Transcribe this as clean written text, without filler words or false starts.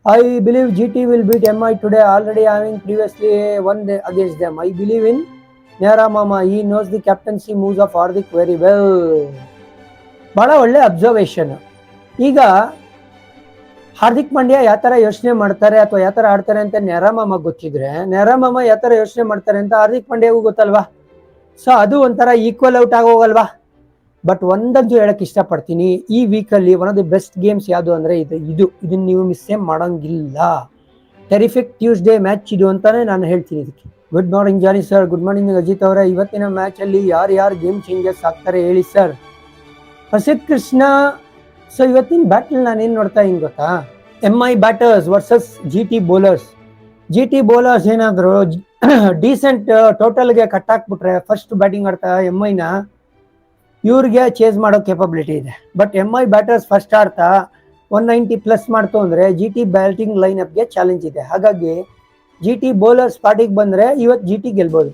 I believe GT will beat MI today, already having previously won against them. I believe in Nera Mama. He knows the captaincy moves of Hardik very well. ಬಹಳ ಒಳ್ಳೆ observation. ಈಗ ಹಾರ್ದಿಕ್ ಪಾಂಡ್ಯ ಯಾವ ತರ ಯೋಚನೆ ಮಾಡ್ತಾರೆ ಅಥವಾ ಯಾವ ತರ ಆಡ್ತಾರೆ ಅಂತ ನೆರಮಾಮ ಗೊತ್ತಿದ್ರೆ, ನೆರಮಾಮ ಯಾವ ತರ ಯೋಚನೆ ಮಾಡ್ತಾರೆ ಅಂತ ಹಾರ್ದಿಕ್ ಪಾಂಡ್ಯಗೂ ಗೊತ್ತಲ್ವಾ. ಸೊ ಅದು ಒಂಥರ ಈಕ್ವಲ್ ಔಟ್ ಆಗೋಗಲ್ವಾ. ಬಟ್ ಒಂದಂತೂ ಹೇಳಕ್ ಇಷ್ಟಪಡ್ತೀನಿ, ಈ ವೀಕಲ್ಲಿ one of the best games ಯಾವುದು ಅಂದ್ರೆ ಇದನ್ನ ನೀವು ಮಿಸ್ಸೇ ಮಾಡಂಗಿಲ್ಲ. ಟೆರಿಫಿಕ್ ಟ್ಯೂಸ್ಡೇ ಮ್ಯಾಚ್ ಇದು ಅಂತಾನೆ ನಾನು ಹೇಳ್ತೀನಿ ಇದಕ್ಕೆ. ಗುಡ್ ಮಾರ್ನಿಂಗ್ ಜಾನಿ ಸರ್. ಗುಡ್ ಮಾರ್ನಿಂಗ್ ಅಜಿತ್ ಅವರೇ. ಇವತ್ತಿನ ಮ್ಯಾಚ್ ಅಲ್ಲಿ ಯಾರು ಗೇಮ್ ಚೇಂಜರ್ಸ್ ಆಗ್ತಾರೆ ಹೇಳಿ ಸರ್. ಪ್ರಸಿದ್ಧ ಕೃಷ್ಣ. ಸೊ ಇವತ್ತಿನ ಬ್ಯಾಟಲ್ ನಾನೇನು ನೋಡ್ತಾ ಹಿಂಗೆ ಗೊತ್ತಾ, MI batters versus GT bowlers. GT bowlers ಏನಾದ್ರು ಡೀಸೆಂಟ್ ಟೋಟಲ್ಗೆ ಕಟ್ ಹಾಕ್ಬಿಟ್ರೆ ಫಸ್ಟ್ ಬ್ಯಾಟಿಂಗ್ ಆಡ್ತಾ MIನ ಇವ್ರಿಗೆ ಚೇಸ್ ಮಾಡೋ ಕೇಪಬಿಲಿಟಿ ಇದೆ. ಬಟ್ MI ಬ್ಯಾಟರ್ಸ್ ಫಸ್ಟ್ ಆಡ್ತಾ 190 ಪ್ಲಸ್ ಮಾಡ್ತು ಅಂದರೆ GT ಬ್ಯಾಟಿಂಗ್ ಲೈನ್ ಅಪ್ಗೆ ಚಾಲೆಂಜ್ ಇದೆ. ಹಾಗಾಗಿ GT ಬೌಲರ್ಸ್ ಪಾರ್ಟಿಗೆ ಬಂದರೆ ಇವತ್ತು GT ಗೆಲ್ಬೋದು.